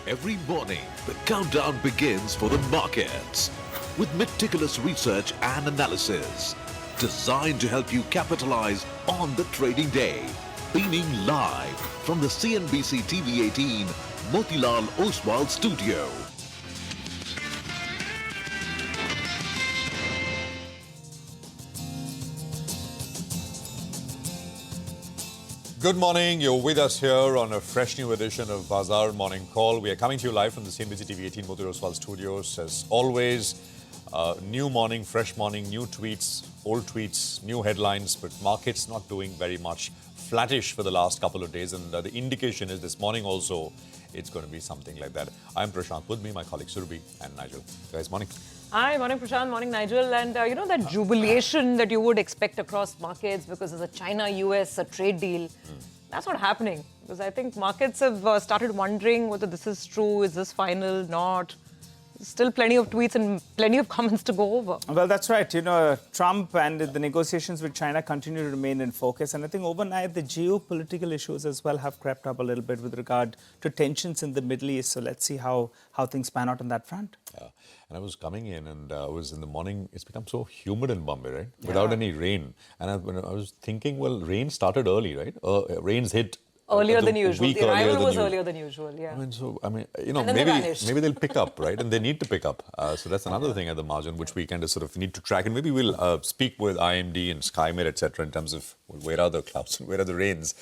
Every morning, the countdown begins for the markets with meticulous research and analysis designed to help you capitalize on the trading day. Beaming live from the CNBC TV 18 Motilal Oswal studio. Good morning. You're with us here on a fresh new edition of Bazaar Morning Call. We are coming to you live from the CNBC TV 18 Motilal Oswal studios. As always, new morning, fresh morning, new tweets, old tweets, new headlines, but markets not doing very much. Flattish for the last couple of days, and the indication is this morning also it's going to be something like that. I'm Prashant, with me my colleague Surabhi and Nigel. Guys, morning. Hi, morning Prashant, morning Nigel. And you know that jubilation that you would expect across markets because there's a China-US trade deal, that's not happening. Because I think markets have started wondering whether this is true, is this final, not. Still plenty of tweets and plenty of comments to go over. Well, that's right. You know, Trump and the negotiations with China continue to remain in focus. And I think overnight, the geopolitical issues as well have crept up a little bit with regard to tensions in the Middle East. So let's see how things pan out on that front. Yeah. And I was coming in and I was in the morning. It's become so humid in Bombay, right? Without any rain. And I was thinking, well, rain started early, right? Rains hit earlier than usual. The arrival was earlier than usual, yeah. Maybe they'll pick up, right? And they need to pick up. So that's another thing at the margin, which we kind of sort of need to track. And maybe we'll speak with IMD and SkyMed, etc., in terms of where are the clouds and where are the rains.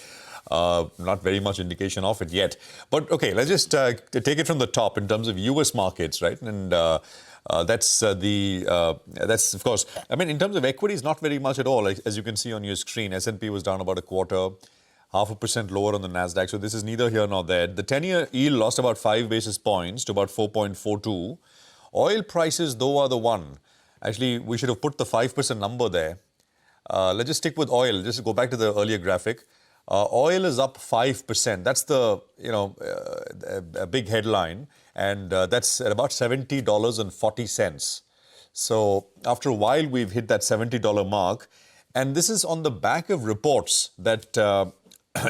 Not very much indication of it yet. But okay, let's just take it from the top in terms of US markets, right? And that's of course, I mean, in terms of equities, not very much at all. As you can see on your screen, S&P was down about 0.25%. 0.5% lower on the Nasdaq, so this is neither here nor there. The 10-year yield lost about 5 basis points to about 4.42. Oil prices, though, are the one. Actually, we should have put the 5% number there. Let's just stick with oil. Just go back to the earlier graphic. Oil is up 5%. That's the, a big headline, and that's at about $70.40. So after a while, we've hit that $70 mark, and this is on the back of reports that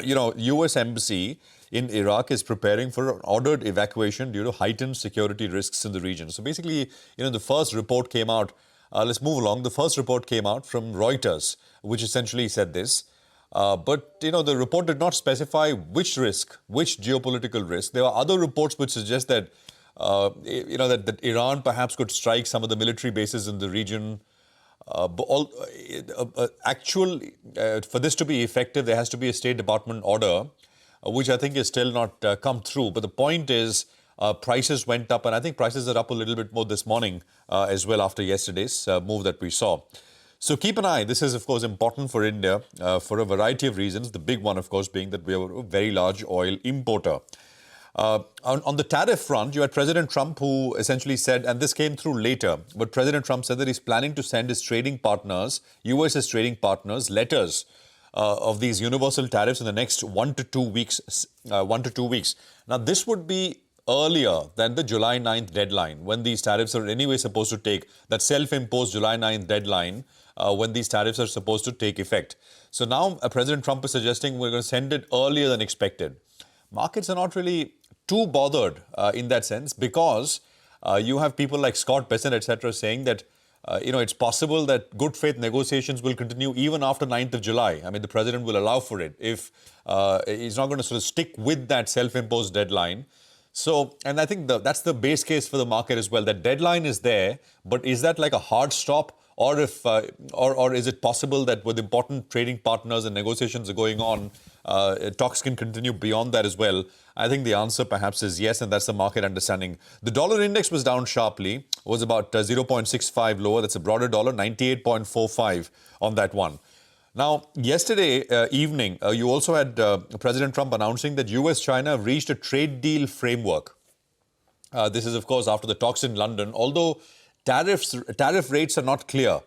U.S. Embassy in Iraq is preparing for an ordered evacuation due to heightened security risks in the region. So basically, the first report came out. Let's move along. The first report came out from Reuters, which essentially said this. But the report did not specify which risk, which geopolitical risk. There are other reports which suggest that, that Iran perhaps could strike some of the military bases in the region. For this to be effective, there has to be a State Department order, which I think is still not come through. But the point is, prices went up, and I think prices are up a little bit more this morning as well after yesterday's move that we saw. So keep an eye. This is, of course, important for India for a variety of reasons. The big one, of course, being that we are a very large oil importer. On the tariff front, you had President Trump who essentially said, and this came through later, but President Trump said that he's planning to send his trading partners, US's trading partners, letters of these universal tariffs in the next 1 to 2 weeks. Now, this would be earlier than the July 9th deadline, when these tariffs are anyway supposed to take, that self-imposed July 9th deadline, when these tariffs are supposed to take effect. So now President Trump is suggesting we're going to send it earlier than expected. Markets are not really too bothered in that sense, because you have people like Scott Bessent, etc., saying that it's possible that good faith negotiations will continue even after 9th of July. I mean, the president will allow for it if he's not going to sort of stick with that self-imposed deadline. So, and I think that's the base case for the market as well. That deadline is there, but is that like a hard stop? Or or is it possible that with important trading partners and negotiations are going on, talks can continue beyond that as well? I think the answer perhaps is yes, and that's the market understanding. The dollar index was down sharply, was about 0.65 lower. That's a broader dollar, 98.45 on that one. Now, yesterday evening, you also had President Trump announcing that US-China have reached a trade deal framework. This is, of course, after the talks in London, although tariff rates are not clear.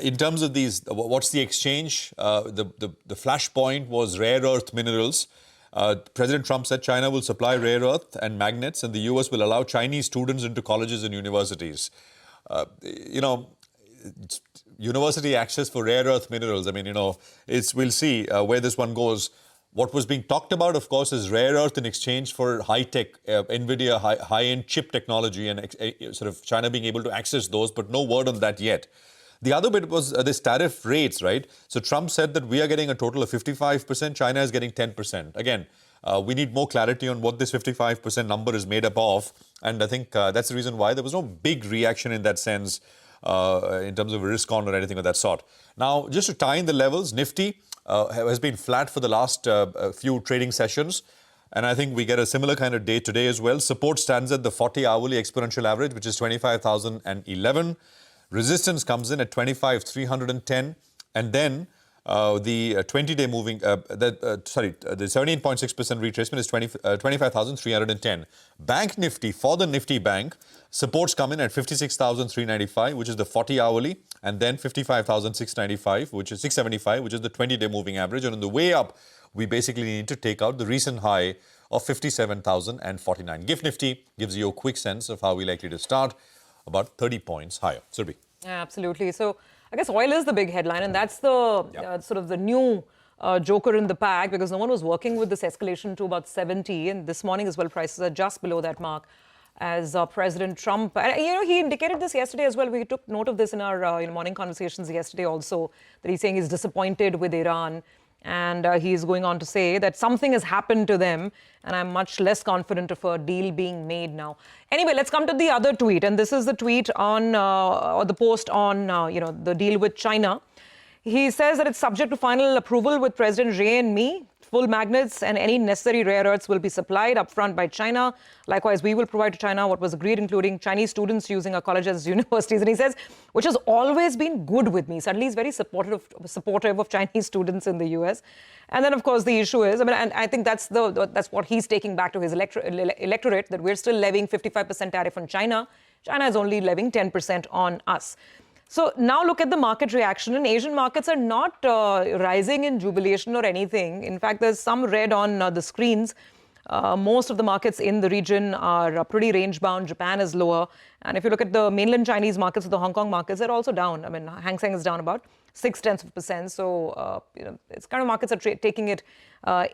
In terms of these, what's the exchange? The flashpoint was rare earth minerals. President Trump said China will supply rare earth and magnets, and the US will allow Chinese students into colleges and universities. University access for rare earth minerals. I mean, we'll see where this one goes. What was being talked about, of course, is rare earth in exchange for high-tech, NVIDIA high-end chip technology and sort of China being able to access those, but no word on that yet. The other bit was this tariff rates, right? So Trump said that we are getting a total of 55%, China is getting 10%. Again, we need more clarity on what this 55% number is made up of. And I think that's the reason why there was no big reaction in that sense in terms of risk on or anything of that sort. Now, just to tie in the levels, Nifty has been flat for the last few trading sessions. And I think we get a similar kind of day today as well. Support stands at the 40-hourly exponential average, which is 25,011. Resistance comes in at 25,310. And then the 20-day moving, the 17.6% retracement is 25,310. Bank Nifty, for the Nifty Bank, supports come in at 56,395, which is the 40-hourly, and then 55,695, which is 675, which is the 20-day moving average. And on the way up, we basically need to take out the recent high of 57,049. GIFT Nifty gives you a quick sense of how we're likely to start, about 30 points higher. Surabhi. Yeah, absolutely. So I guess oil is the big headline, and that's the sort of the new joker in the pack, because no one was working with this escalation to about 70, and this morning as well, prices are just below that mark as President Trump. And, he indicated this yesterday as well. We took note of this in our morning conversations yesterday also, that he's saying he's disappointed with Iran. And he's going on to say that something has happened to them, and I'm much less confident of a deal being made now. Anyway, let's come to the other tweet. And this is the tweet on, or the post on, the deal with China. He says that it's subject to final approval with President Xi and me. Full magnets and any necessary rare earths will be supplied upfront by China. Likewise, we will provide to China what was agreed, including Chinese students using our colleges, universities. And he says, which has always been good with me. Suddenly, he's very supportive of Chinese students in the US. And then, of course, the issue is, and I think that's what he's taking back to his electorate, that we're still levying 55% tariff on China. China is only levying 10% on us. So now look at the market reaction, and Asian markets are not rising in jubilation or anything. In fact, there's some red on the screens. Most of the markets in the region are pretty range-bound. Japan is lower. And if you look at the mainland Chinese markets, the Hong Kong markets, they're also down. I mean, Hang Seng is down about 0.6%. So, it's kind of markets are taking it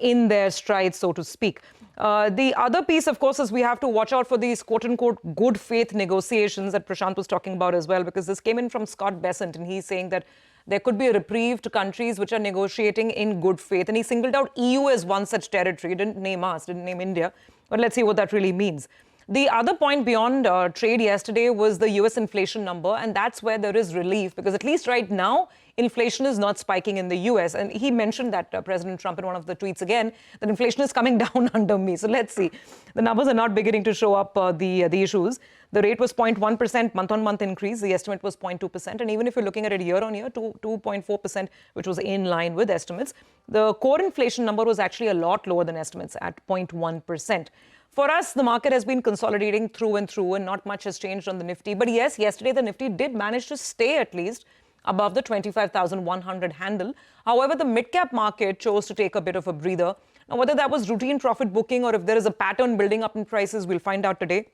in their stride, so to speak. The other piece, of course, is we have to watch out for these quote-unquote good faith negotiations that Prashant was talking about as well, because this came in from Scott Bessent, and he's saying that there could be a reprieve to countries which are negotiating in good faith. And he singled out EU as one such territory. He didn't name us, didn't name India. But let's see what that really means. The other point beyond trade yesterday was the US inflation number, and that's where there is relief, because at least right now, inflation is not spiking in the US. And he mentioned that, President Trump, in one of the tweets again, that inflation is coming down under me. So let's see. The numbers are not beginning to show up the issues. The rate was 0.1% month-on-month increase. The estimate was 0.2%. And even if you're looking at it year-on-year, 2.4%, which was in line with estimates, the core inflation number was actually a lot lower than estimates at 0.1%. For us, the market has been consolidating through and through, and not much has changed on the Nifty. But yes, yesterday the Nifty did manage to stay at least above the 25,100 handle. However, the mid-cap market chose to take a bit of a breather. Now, whether that was routine profit booking or if there is a pattern building up in prices, we'll find out today.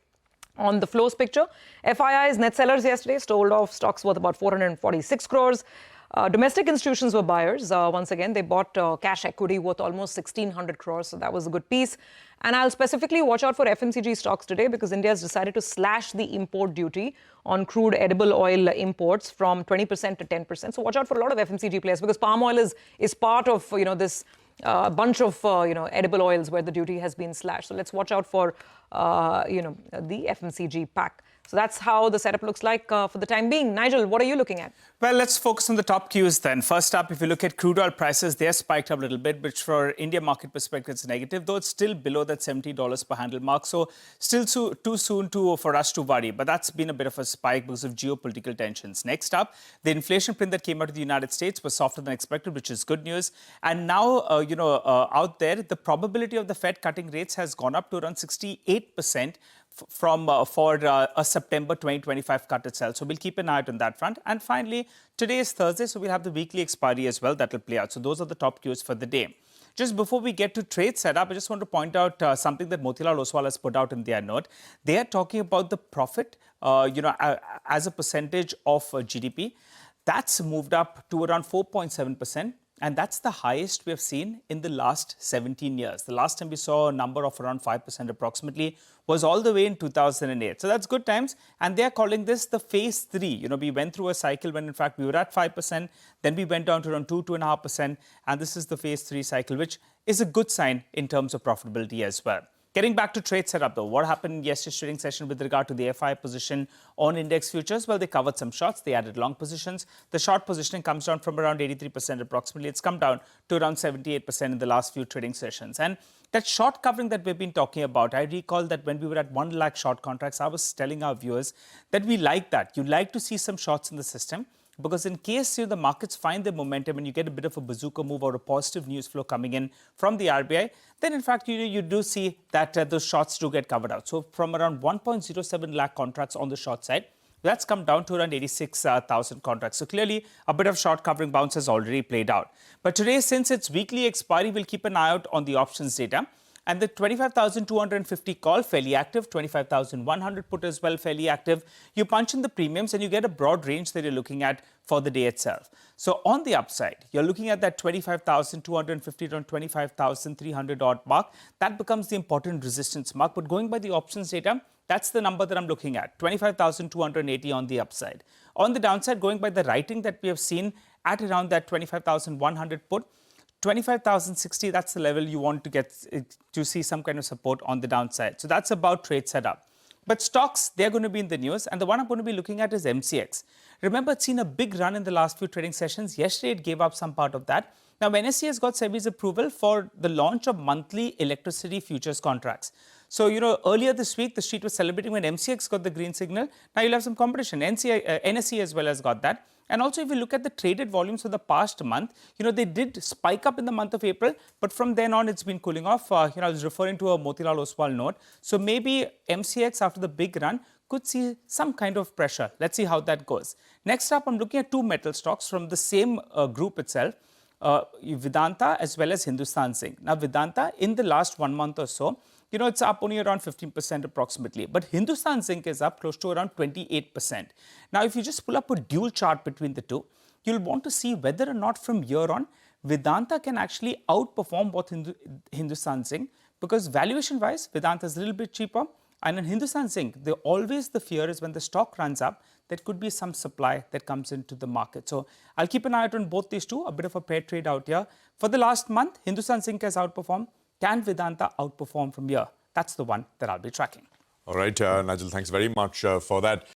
On the flows picture, FII's net sellers yesterday sold off stocks worth about 446 crores. Domestic institutions were buyers. Once again, they bought cash equity worth almost 1,600 crores. So that was a good piece. And I'll specifically watch out for FMCG stocks today, because India has decided to slash the import duty on crude edible oil imports from 20% to 10%. So watch out for a lot of FMCG players, because palm oil is part of this bunch of edible oils where the duty has been slashed. So let's watch out for the FMCG pack. So that's how the setup looks like for the time being. Nigel, what are you looking at? Well, let's focus on the top cues then. First up, if you look at crude oil prices, they have spiked up a little bit, which for India market perspective, it's negative, though it's still below that $70 per handle mark. So still too soon for us to worry. But that's been a bit of a spike because of geopolitical tensions. Next up, the inflation print that came out of the United States was softer than expected, which is good news. And now, out there, the probability of the Fed cutting rates has gone up to around 68%. For a September 2025 cut itself. So we'll keep an eye out on that front. And finally, today is Thursday, so we'll have the weekly expiry as well that will play out. So those are the top cues for the day. Just before we get to trade setup, I just want to point out something that Motilal Oswal has put out in their note. They are talking about the profit, as a percentage of GDP. That's moved up to around 4.7%. And that's the highest we have seen in the last 17 years. The last time we saw a number of around 5% approximately was all the way in 2008. So that's good times. And they're calling this the phase 3. We went through a cycle when in fact we were at 5%. Then we went down to around 2.5%. And this is the phase 3 cycle, which is a good sign in terms of profitability as well. Getting back to trade setup though, what happened in yesterday's trading session with regard to the FI position on index futures? Well, they covered some shorts, they added long positions. The short positioning comes down from around 83% approximately. It's come down to around 78% in the last few trading sessions. And that short covering that we've been talking about, I recall that when we were at 1 lakh short contracts, I was telling our viewers that we like that. You like to see some shorts in the system. Because in case the markets find their momentum and you get a bit of a bazooka move or a positive news flow coming in from the RBI, then in fact you do see that those shorts do get covered out. So from around 1.07 lakh contracts on the short side, that's come down to around 86,000 contracts. So clearly a bit of short covering bounce has already played out. But today, since it's weekly expiry, we'll keep an eye out on the options data. And the 25,250 call, fairly active. 25,100 put as well, fairly active. You punch in the premiums and you get a broad range that you're looking at for the day itself. So on the upside, you're looking at that 25,250 to 25,300 odd mark. That becomes the important resistance mark. But going by the options data, that's the number that I'm looking at, 25,280 on the upside. On the downside, going by the writing that we have seen at around that 25,100 put, 25,060, that's the level you want to get to see some kind of support on the downside. So that's about trade setup. But stocks, they're going to be in the news. And the one I'm going to be looking at is MCX. Remember, it's seen a big run in the last few trading sessions. Yesterday, it gave up some part of that. Now, NSE has got SEBI's approval for the launch of monthly electricity futures contracts. So, earlier this week, the street was celebrating when MCX got the green signal. Now, you'll have some competition. NSE as well has got that. And also, if you look at the traded volumes for the past month, they did spike up in the month of April, but from then on, it's been cooling off. I was referring to a Motilal Oswal note. So maybe MCX, after the big run, could see some kind of pressure. Let's see how that goes. Next up, I'm looking at two metal stocks from the same group itself, Vedanta as well as Hindustan Zinc. Now, Vedanta, in the last 1 month or so, it's up only around 15% approximately. But Hindustan Zinc is up close to around 28%. Now, if you just pull up a dual chart between the two, you'll want to see whether or not from here on, Vedanta can actually outperform both Hindustan Zinc. Because valuation-wise, Vedanta is a little bit cheaper. And in Hindustan Zinc, always the fear is when the stock runs up, there could be some supply that comes into the market. So I'll keep an eye out on both these two, a bit of a pair trade out here. For the last month, Hindustan Zinc has outperformed. Can Vedanta outperform from here? That's the one that I'll be tracking. All right, Nigel, thanks very much for that.